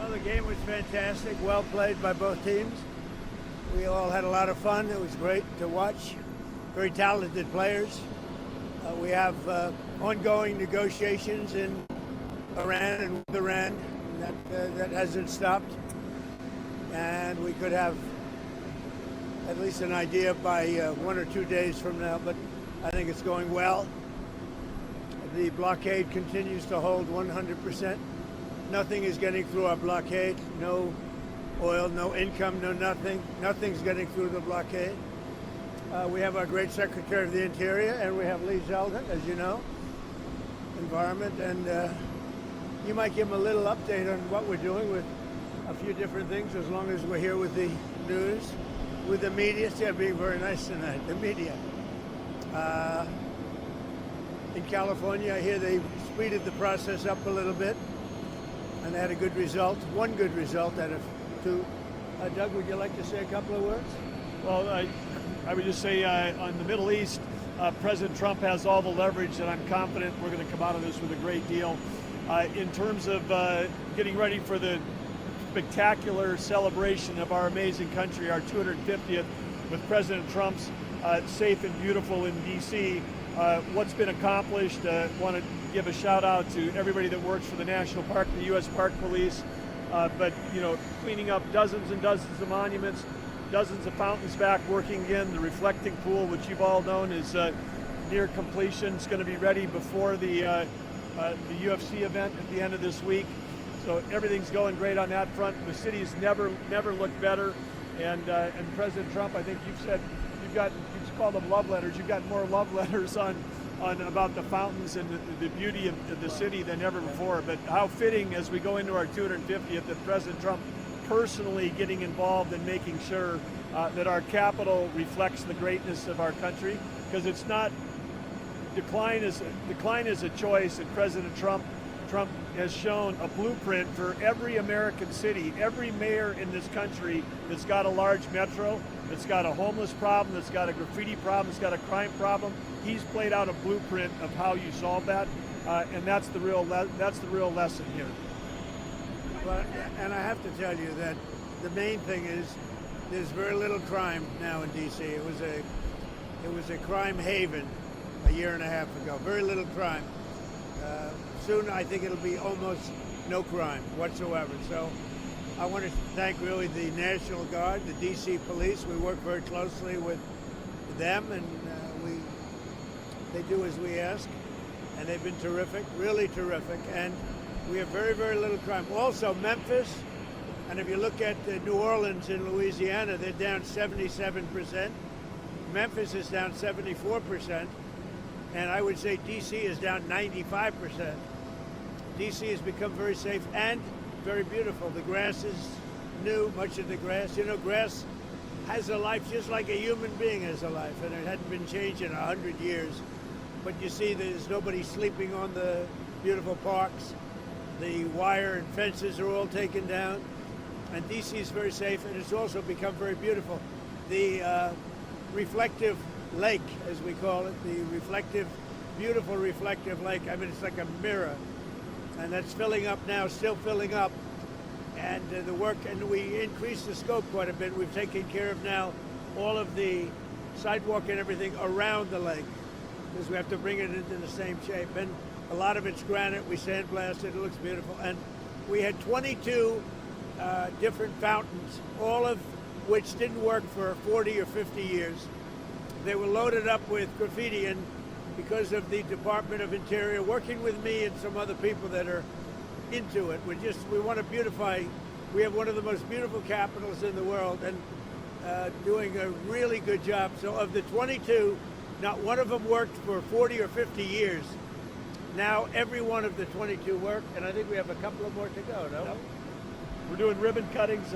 Well, the game was fantastic, well played by both teams. We all had a lot of fun. It was great to watch. Very talented players. We have ongoing negotiations in Iran and with Iran. That hasn't stopped. And we could have at least an idea by 1 or 2 days from now, but I think it's going well. The blockade continues to hold 100%. Nothing is getting through our blockade. No oil, no income, no nothing. Nothing's getting through the blockade. We have our great Secretary of the Interior, and we have Lee Zeldin, as you know, Environment, and you might give him a little update on what we're doing with a few different things, as long as we're here with the news, with the media. They're being very nice tonight, the media. In California, I hear they speeded the process up a little bit, and they had a good result, one good result out of two. Doug, would you like to say a couple of words? Well, I would just say on the Middle East, President Trump has all the leverage, and I'm confident we're going to come out of this with a great deal. In terms of getting ready for the spectacular celebration of our amazing country, our 250th, with President Trump's Safe and Beautiful in D.C., what's been accomplished. Want to give a shout out to everybody that works for the National Park, the U.S. Park Police, but you know, cleaning up dozens and dozens of monuments, dozens of fountains back working again. The reflecting pool, which you've all known, is near completion. It's going to be ready before the UFC event at the end of this week. So everything's going great on that front. The city's never looked better, and President Trump, I think you've said you've called them love letters. You've got more love letters on about the fountains and the beauty of the city than ever before. But how fitting as we go into our 250th that President Trump personally getting involved in making sure that our capital reflects the greatness of our country, because it's not decline is a choice, and President Trump has shown a blueprint for every American city, every mayor in this country that's got a large metro, that's got a homeless problem, that's got a graffiti problem, that's got a crime problem. He's played out a blueprint of how you solve that, and that's the real lesson here. Well, and I have to tell you that the main thing is there's very little crime now in D.C. It was a crime haven a year and a half ago. Very little crime. Soon I think it'll be almost no crime whatsoever. So I want to thank really the National Guard, the D.C. Police. We work very closely with them, and they do as we ask, and they've been terrific, really terrific. And we have very, very little crime. Also, Memphis, and if you look at New Orleans in Louisiana, they're down 77%. Memphis is down 74%. And I would say D.C. is down 95%. D.C. has become very safe and very beautiful. The grass is new, much of the grass. You know, grass has a life just like a human being has a life, and it hadn't been changed in 100 years. But you see there's nobody sleeping on the beautiful parks. The wire and fences are all taken down. And D.C. is very safe, and it's also become very beautiful. The reflective lake, as we call it, the reflective, beautiful reflective lake. I mean, it's like a mirror, and that's filling up now, still filling up. And the work, and we increased the scope quite a bit. We've taken care of now all of the sidewalk and everything around the lake, because we have to bring it into the same shape. And a lot of it's granite. We sandblasted. It looks beautiful. And we had 22 different fountains, all of which didn't work for 40 or 50 years. They were loaded up with graffiti, and because of the Department of Interior working with me and some other people that are into it, we want to beautify. We have one of the most beautiful capitals in the world, and doing a really good job. So of the 22, not one of them worked for 40 or 50 years. Now every one of the 22 work, and I think we have a couple of more to go, no? Yep. We're doing ribbon cuttings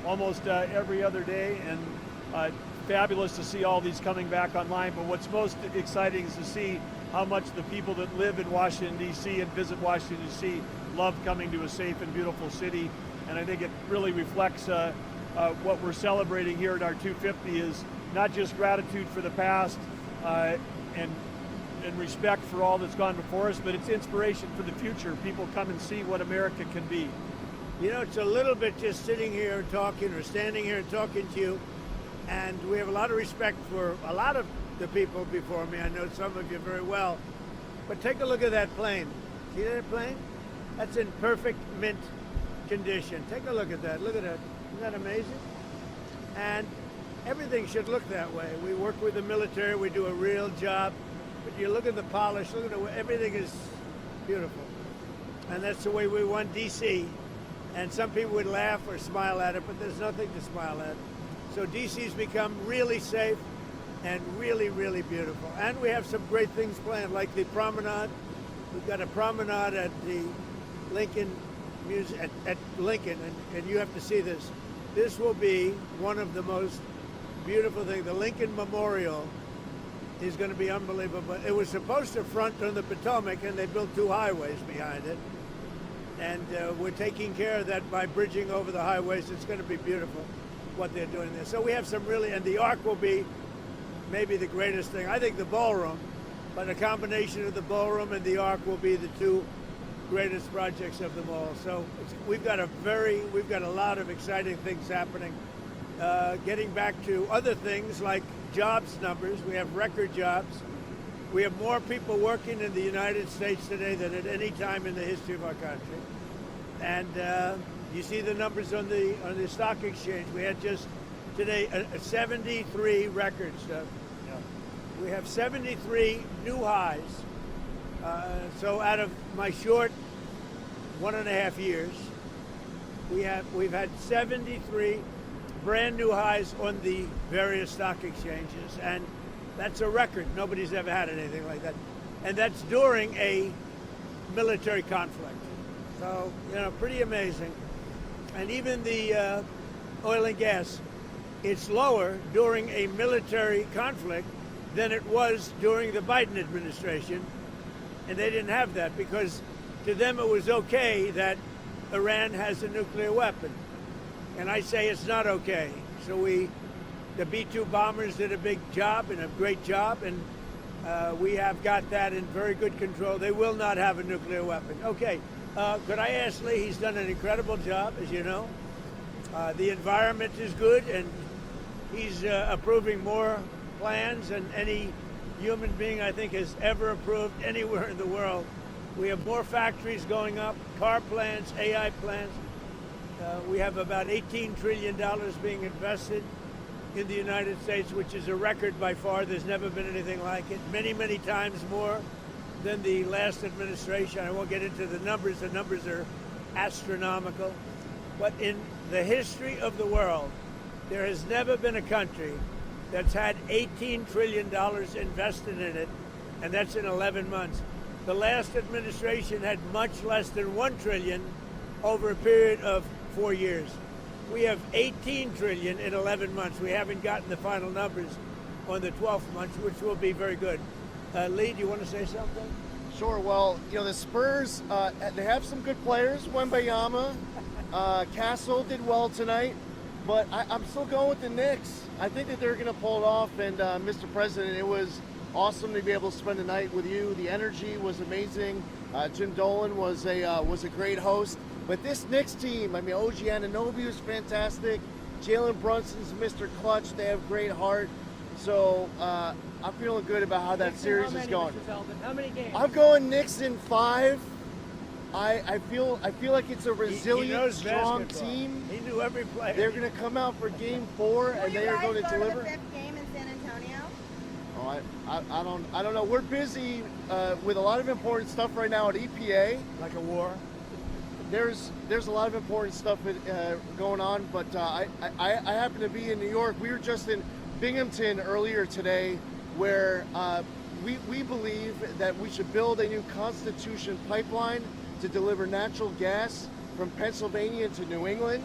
almost every other day, and fabulous to see all these coming back online. But what's most exciting is to see how much the people that live in Washington, D.C. and visit Washington, D.C. love coming to a safe and beautiful city. And I think it really reflects what we're celebrating here at our 250 is not just gratitude for the past and respect for all that's gone before us, but it's inspiration for the future. People come and see what America can be. You know, it's a little bit just sitting here talking or standing here and talking to you. And we have a lot of respect for a lot of the people before me. I know some of you very well. But take a look at that plane. See that plane? That's in perfect mint condition. Take a look at that. Look at that. Isn't that amazing? And everything should look that way. We work with the military. We do a real job. But you look at the polish. Look at the way everything is beautiful. And that's the way we want D.C. And some people would laugh or smile at it, but there's nothing to smile at. So D.C.'s become really safe and really, really beautiful. And we have some great things planned, like the promenade. We've got a promenade at the Lincoln Museum, at Lincoln, and you have to see this. This will be one of the most beautiful things. The Lincoln Memorial is going to be unbelievable. It was supposed to front on the Potomac, and they built 2 highways behind it. And we're taking care of that by bridging over the highways. It's going to be beautiful what they're doing there. So we have some really, and the Ark will be maybe the greatest thing. I think the ballroom, but a combination of the ballroom and the Ark will be the 2 greatest projects of them all. So we've got a lot of exciting things happening. Getting back to other things like jobs numbers, we have record jobs. We have more people working in the United States today than at any time in the history of our country. And you see the numbers on the stock exchange. We had just today 73 records. We have 73 new highs. So out of my short 1.5 years, we've had 73 brand new highs on the various stock exchanges, and that's a record. Nobody's ever had anything like that, and that's during a military conflict. So, you know, pretty amazing. And even the oil and gas, it's lower during a military conflict than it was during the Biden administration. And they didn't have that because to them it was okay that Iran has a nuclear weapon. And I say it's not okay. So the B-2 bombers did a big job and a great job, and we have got that in very good control. They will not have a nuclear weapon. Okay, could I ask Lee? He's done an incredible job, as you know. The environment is good, and he's approving more plans than any human being, I think, has ever approved anywhere in the world. We have more factories going up, car plants, AI plants. We have about $18 trillion being invested in the United States, which is a record by far. There's never been anything like it. Many, many times more than the last administration. I won't get into the numbers. The numbers are astronomical. But in the history of the world, there has never been a country that's had $18 trillion invested in it, and that's in 11 months. The last administration had much less than $1 trillion over a period of 4 years. We have $18 trillion in 11 months. We haven't gotten the final numbers on the 12th month, which will be very good. Lee, do you want to say something? Sure. Well, you know, the Spurs, they have some good players. Wembayama, Castle did well tonight, but I'm still going with the Knicks. I think that they're going to pull it off. And Mr. President, it was awesome to be able to spend the night with you. The energy was amazing. Jim Dolan was a great host. But this Knicks team, I mean, OG Anunoby was fantastic. Jalen Brunson's Mr. Clutch. They have great heart. So I'm feeling good about how that Knicks series is going. How many games? I'm going Knicks in 5. I feel like it's a resilient, strong team. He knew every player. They're going to come out for Game 4, and they are going to deliver. The 5th game in San Antonio? Oh, I don't know. We're busy with a lot of important stuff right now at EPA. Like a war. There's a lot of important stuff going on, but I happen to be in New York. We were just in Binghamton earlier today, where we believe that we should build a new Constitution pipeline to deliver natural gas from Pennsylvania to New England.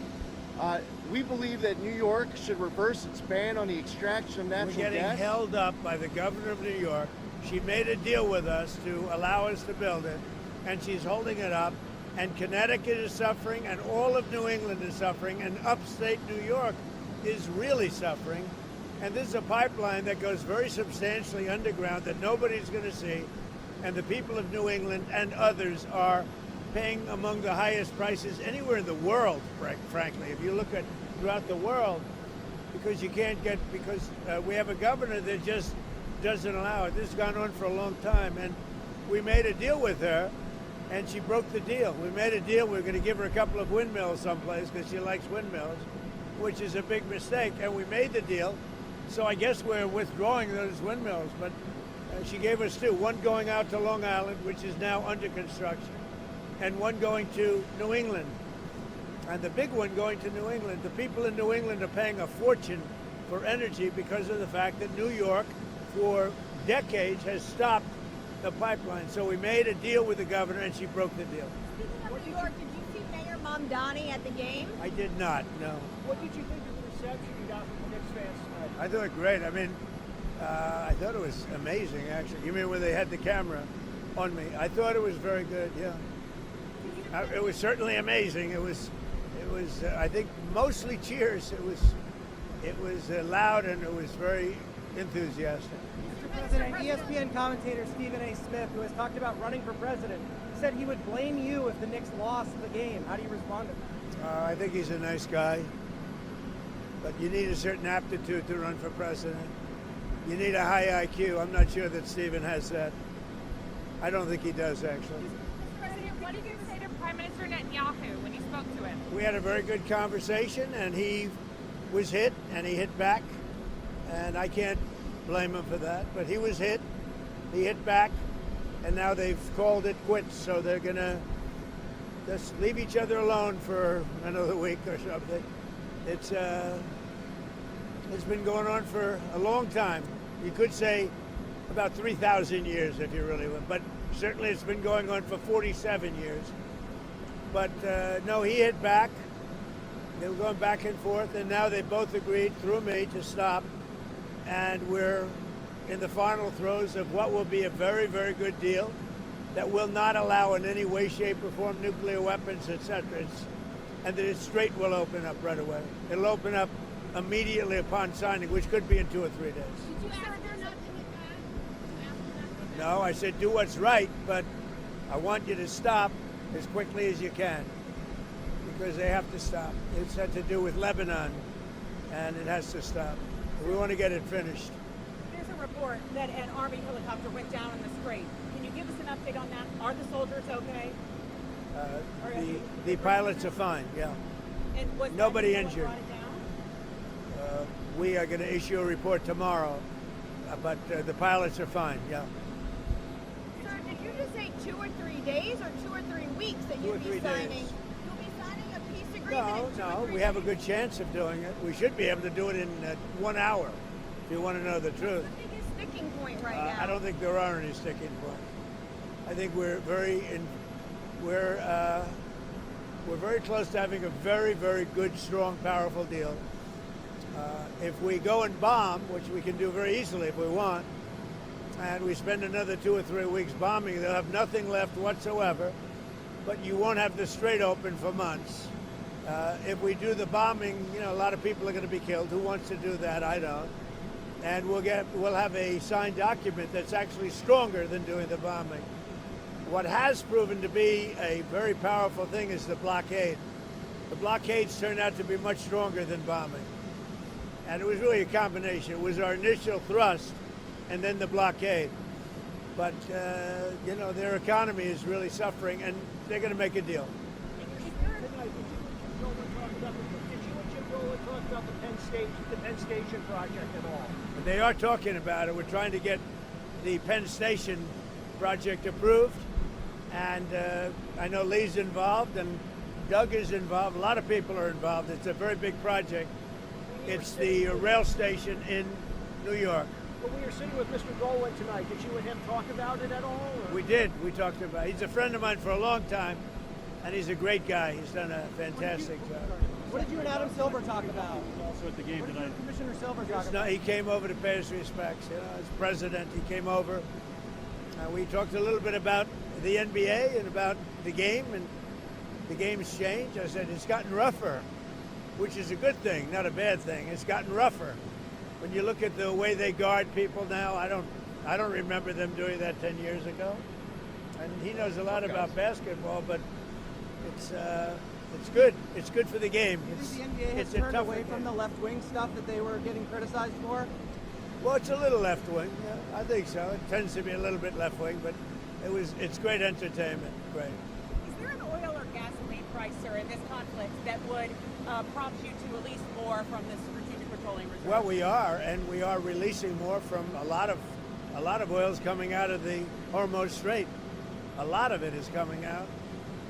We believe that New York should reverse its ban on the extraction of natural gas. We're getting held up by the governor of New York. She made a deal with us to allow us to build it, and she's holding it up. And Connecticut is suffering, and all of New England is suffering, and upstate New York is really suffering. And this is a pipeline that goes very substantially underground that nobody's going to see. And the people of New England and others are paying among the highest prices anywhere in the world, frankly. If you look at throughout the world, because you can't get, because we have a governor that just doesn't allow it. This has gone on for a long time, and we made a deal with her, and she broke the deal. We made a deal. We're going to give her a couple of windmills someplace because she likes windmills, which is a big mistake, and we made the deal. So I guess we're withdrawing those windmills, but she gave us two, one going out to Long Island, which is now under construction, and one going to New England. And the big one going to New England, the people in New England are paying a fortune for energy because of the fact that New York, for decades, has stopped the pipeline. So we made a deal with the governor, and she broke the deal. Speaking of New York, did you see Mayor Mamdani at the game? I did not, no. What did you think of the reception you got from the Knicks fans tonight? I thought great. I mean, I thought it was amazing, actually. You mean when they had the camera on me? I thought it was very good, yeah. It was certainly amazing. It was. I think mostly cheers. It was loud, and it was very enthusiastic. Mr. President, ESPN commentator Stephen A. Smith, who has talked about running for president, said he would blame you if the Knicks lost the game. How do you respond to that? I think he's a nice guy, but you need a certain aptitude to run for president. You need a high IQ. I'm not sure that Stephen has that. I don't think he does, actually. Mr. President, what did you say to Prime Minister Netanyahu when you spoke to him? We had a very good conversation, and he was hit, and he hit back, and I can't blame him for that, but he was hit, he hit back, and now they've called it quits, so they're going to just leave each other alone for another week or something. It's been going on for a long time. You could say about 3,000 years if you really want, but certainly it's been going on for 47 years. But no, he hit back. They were going back and forth, and now they both agreed through me to stop. And we're in the final throes of what will be a very, very good deal that will not allow in any way, shape, or form nuclear weapons, etc. And the Strait will open up right away. It'll open up immediately upon signing, which could be in 2 or 3 days. Did you ask her not to hit back? No, I said do what's right, but I want you to stop as quickly as you can, because they have to stop. It's had to do with Lebanon, and it has to stop. We want to get it finished. There's a report that an Army helicopter went down in the Strait. Can you give us an update on that? Are the soldiers okay? The pilots are fine, yeah. And was Nobody that injured. brought it down? We are going to issue a report tomorrow, but the pilots are fine, yeah. Sir, did you just say 2 or 3 days or 2 or 3 weeks that 2 or you'd 3 be signing? days. You'll be signing a peace agreement No, in 2 or 3 we have a days. good chance of doing it. We should be able to do it in 1 hour, if you want to know the truth. What's the biggest sticking point right now? I don't think there are any sticking points. I think we're very close to having a very, very good, strong, powerful deal. If we go and bomb, which we can do very easily if we want, and we spend another 2 or 3 weeks bombing, they'll have nothing left whatsoever, but you won't have the Strait open for months. If we do the bombing, a lot of people are going to be killed. Who wants to do that? I don't. And we'll have a signed document that's actually stronger than doing the bombing. What has proven to be a very powerful thing is the blockade. The blockades turned out to be much stronger than bombing. And it was really a combination. It was our initial thrust and then the blockade. But, their economy is really suffering, and they're going to make a deal. Did you and Jim Rowland talk about the Penn Station project at all? They are talking about it. We're trying to get the Penn Station project approved. And I know Lee's involved and Doug is involved. A lot of people are involved. It's a very big project. It's the rail station in New York. When we were sitting with Mr. Rowland tonight, did you and him talk about it at all? Or? We did. We talked about it. He's a friend of mine for a long time, and he's a great guy. He's done a fantastic job. What did you and Adam Silver talk about? Also at the game What did you tonight. and Commissioner Silver talk No, about? he came over to pay his respects. As president, he came over. We talked a little bit about the NBA and about the game, and the game's changed. I said it's gotten rougher, which is a good thing, not a bad thing. It's gotten rougher. When you look at the way they guard people now, I don't remember them doing that 10 years ago. And he knows a lot about basketball, but It's good. It's good for the game. Do you think the NBA has it's a turned tougher away from game. the left-wing stuff that they were getting criticized for? Well, it's a little left wing. Yeah, I think so. It tends to be a little bit left wing, but it's great entertainment. Great. Is there an oil or gasoline price, sir, in this conflict that would prompt you to release more from the Strategic Petroleum Reserve? Well, we are, and we are releasing more from a lot of oil's coming out of the Hormuz Strait. A lot of it is coming out.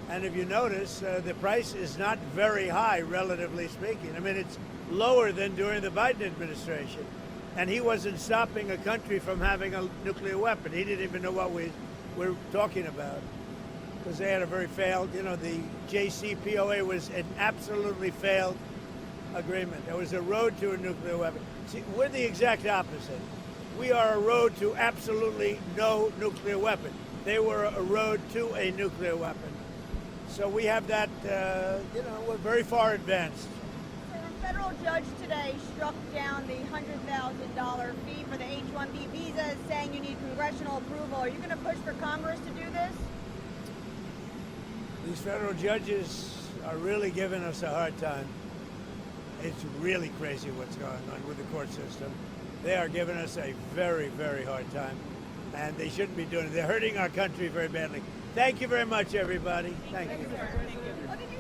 And if you notice, the price is not very high, relatively speaking. I mean, it's lower than during the Biden administration. And he wasn't stopping a country from having a nuclear weapon. He didn't even know what we were talking about. Because they had a very failed, the JCPOA was an absolutely failed agreement. There was a road to a nuclear weapon. See, we're the exact opposite. We are a road to absolutely no nuclear weapon. They were a road to a nuclear weapon. So we have that, we're very far advanced. A federal judge today struck down the $100,000 fee for the H-1B visas, saying you need congressional approval. Are you going to push for Congress to do this? These federal judges are really giving us a hard time. It's really crazy what's going on with the court system. They are giving us a very, very hard time, and they shouldn't be doing it. They're hurting our country very badly. Thank you very much, everybody. Thank you. What did you